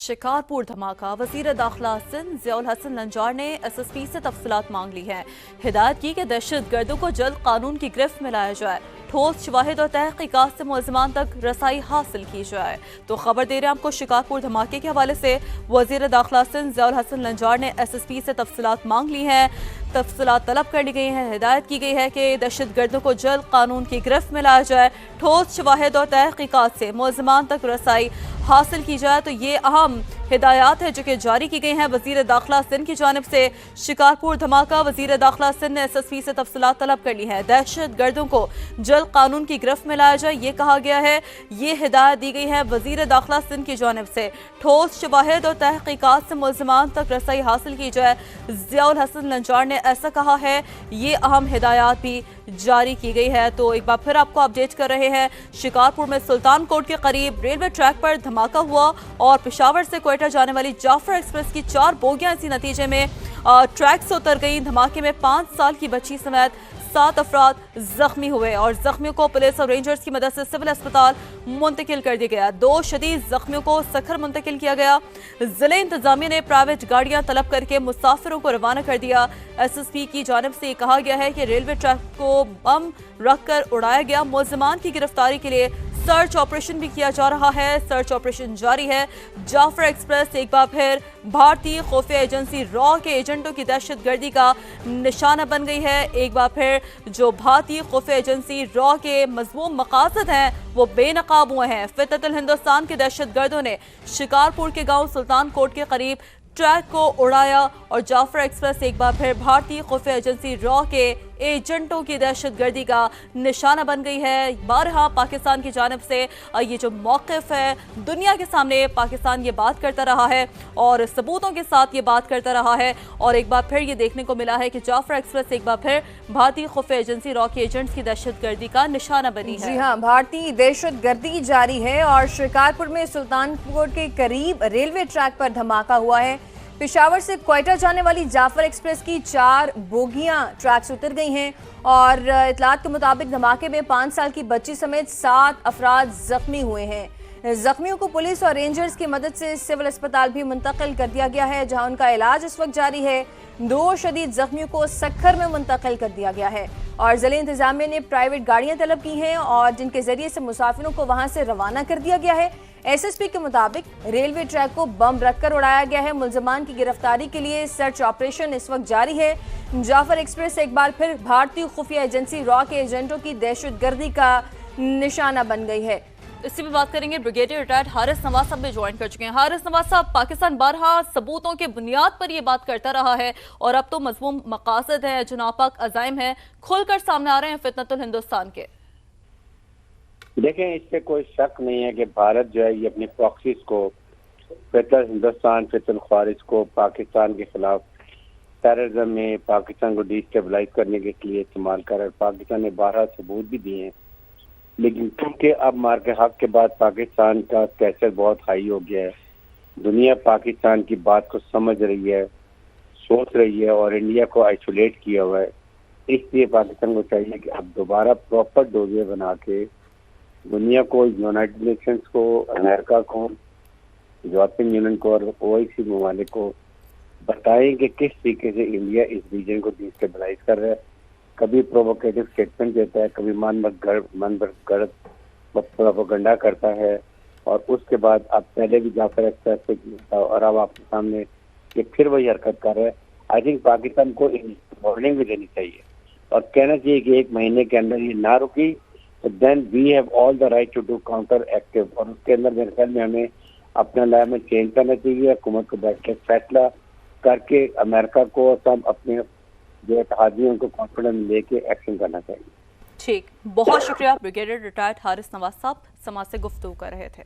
शिकारपुर धमाका। वजीर दाखिला सिंध ज़ियाउल हसन लंजार ने SSP से तफसीलात मांग ली है। हिदायत की कि दहशत गर्दों को जल्द कानून की गिरफ्त में लाया जाए, ठोस शवाहिद और तहकीकात से मुलज़मान तक रसाई हासिल की जाए। तो खबर दे रहे हैं आपको शिकारपुर धमाके के हवाले से। वजीर दाखिला सिंध ज़ियाउल हसन लंजार ने SSP से तफसीलात मांग ली हैं, तफसीलात तलब कर ली गई हैं। हिदायत की गई है कि दहशत गर्दों को जल्द कानून की गिरफ्त में लाया जाए, ठोस शवाहिद और तहकीकात से मुलज़मान तक रसाई हासिल की जाए। तो ये अहम हिदायत है जो कि जारी की गई हैं वजीर दाखिला सिंध की जानिब से। शिकारपुर धमाका, वजीर दाखिला सिंध ने SSP से तफसीलात तलब कर ली है। दहशत गर्दों को जल्द कानून की गिरफ्त में लाया जाए, ये कहा गया है। ये हिदायत दी गई है वजीर दाखिला सिंध की जानिब से। ठोस शवाहिद और तहकीकात से मुलज़मान तक रसाई हासिल की जाए, ज़ियाउल हसन लंजार ने ऐसा कहा है। ये अहम हिदायत भी जारी की गई है। तो एक बार फिर आपको अपडेट कर रहे हैं। शिकारपुर में सुल्तान कोट के करीब रेलवे ट्रैक पर धमाका हुआ और पेशावर से क्वेटा जाने वाली जाफर एक्सप्रेस की 4 बोगियां इसी नतीजे में ट्रैक से उतर गई। धमाके में 5 साल की बच्ची समेत 7 अफराद जख्मी हुए और जख्मियों को पुलिस और रेंजर्स की मदद से सिविल अस्पताल मुंतकिल कर दिया गया। 2 शदीद जख्मियों को सखर मुंतकिल किया गया। जिले इंतजामिया ने प्राइवेट गाड़ियां तलब करके मुसाफिरों को रवाना कर दिया। SSP की जानिब से कहा गया है कि रेलवे ट्रैक को बम रखकर उड़ाया गया। मुलज़मान की गिरफ्तारी के लिए सर्च ऑपरेशन भी किया जा रहा है। सर्च ऑपरेशन जारी है। जाफर एक्सप्रेस एक बार फिर भारतीय खुफिया एजेंसी रॉ के एजेंटों की दहशतगर्दी का निशाना बन गई है। एक बार फिर जो भारतीय खुफिया एजेंसी रॉ के मज़मूम मकासद हैं वो बेनकाब हुए हैं। फितरतुल हिंदुस्तान के दहशतगर्दों ने शिकारपुर के गांव सुल्तान कोट के करीब ट्रैक को उड़ाया और जाफर एक्सप्रेस एक बार फिर भारतीय खुफिया एजेंसी रॉ के एजेंटों की दहशतगर्दी का निशाना बन गई है। बारहा पाकिस्तान की जानिब से ये जो मौक़िफ़ है, दुनिया के सामने पाकिस्तान ये बात करता रहा है और सबूतों के साथ ये बात करता रहा है। और एक बार फिर ये देखने को मिला है कि जाफर एक्सप्रेस एक बार फिर भारतीय खुफिया एजेंसी रॉ के एजेंट्स की दहशतगर्दी का निशाना बनी है। जी हाँ, भारतीय दहशतगर्दी जारी है और शिकारपुर में सुल्तानपुर के करीब रेलवे ट्रैक पर धमाका हुआ है। पेशावर से क्वेटा जाने वाली जाफर एक्सप्रेस की 4 बोगियां ट्रैक से उतर गई हैं और इतलात के मुताबिक धमाके में 5 साल की बच्ची समेत 7 अफराद जख्मी हुए हैं। जख्मियों को पुलिस और रेंजर्स की मदद से सिविल अस्पताल भी मुंतकिल कर दिया गया है, जहां उनका इलाज इस वक्त जारी है। 2 शदीद जख्मियों को सखर में मुंतकिल कर दिया गया है और जिले इंतजामिया ने प्राइवेट गाड़ियां तलब की हैं और जिनके जरिए से मुसाफिरों को वहां से रवाना कर दिया गया है। SSP के मुताबिक रेलवे ट्रैक को बम रखकर उड़ाया गया है। मुलज़मान की गिरफ्तारी के लिए सर्च ऑपरेशन इस वक्त जारी है। जाफर एक्सप्रेस एक बार फिर भारतीय खुफिया एजेंसी रॉ के एजेंटों की दहशतगर्दी का निशाना बन गई है। इसी पे बात करेंगे। ब्रिगेडियर रिटायर्ड हारिस नवाज साहब भी ज्वाइन कर चुके हैं। हारिस नवाज साहब, पाकिस्तान बारहा सबूतों के बुनियाद पर ये बात करता रहा है और अब तो मज़मूम मकासद है, जो नापाक अज़ाइम है, खुलकर सामने आ रहे हैं फितनतुल हिंदुस्तान के। देखें, इस पे कोई शक नहीं है कि भारत जो है ये अपनी प्रॉक्सीज को फितरतुल हिंदुस्तान, फितरतुल ख्वारिज को पाकिस्तान के खिलाफ टेररिज्म में पाकिस्तान को डिस्टेबलाइज करने के लिए इस्तेमाल कर रहा है। पाकिस्तान ने 12 सबूत भी दिए हैं, लेकिन क्योंकि अब मार के हक के बाद पाकिस्तान का प्रेशर बहुत हाई हो गया है, दुनिया पाकिस्तान की बात को समझ रही है, सोच रही है और इंडिया को आइसोलेट किया हुआ है। इसलिए पाकिस्तान को चाहिए कि अब दोबारा प्रॉपर डोजियर बना के दुनिया को, यूनाइटेड नेशंस को, अमेरिका को, यूरोपियन यूनियन को और OIC ममालिक को बताएं कि किस तरीके से इंडिया इस रीजन को डिस्टेबलाइज कर रहा है। कभी प्रोवोकेटिव स्टेटमेंट देता है, कभी मन गलत प्रोपेगेंडा करता है और उसके बाद अब पहले भी जाफर एक्सप्रेस पे और अब आपके सामने कि फिर वही हरकत कर रहा है। आई थिंक पाकिस्तान को वार्निंग भी देनी चाहिए और कहना चाहिए कि 1 महीने के अंदर ये ना रुकी तो then we have all the right to do counter active. और उसके अंदर मेरे ख्याल में हमें अपना लॉ में चेंज करना चाहिए, हुकूमत को बैठ के फैसला करके अमेरिका को सब अपने जो इत्तेहादी उनको कॉन्फिडेंस लेके एक्शन करना चाहिए। ठीक, बहुत शुक्रिया। ब्रिगेडियर रिटायर्ड हारिस नवाज साहब समाज से गुफ्तगू कर रहे थे।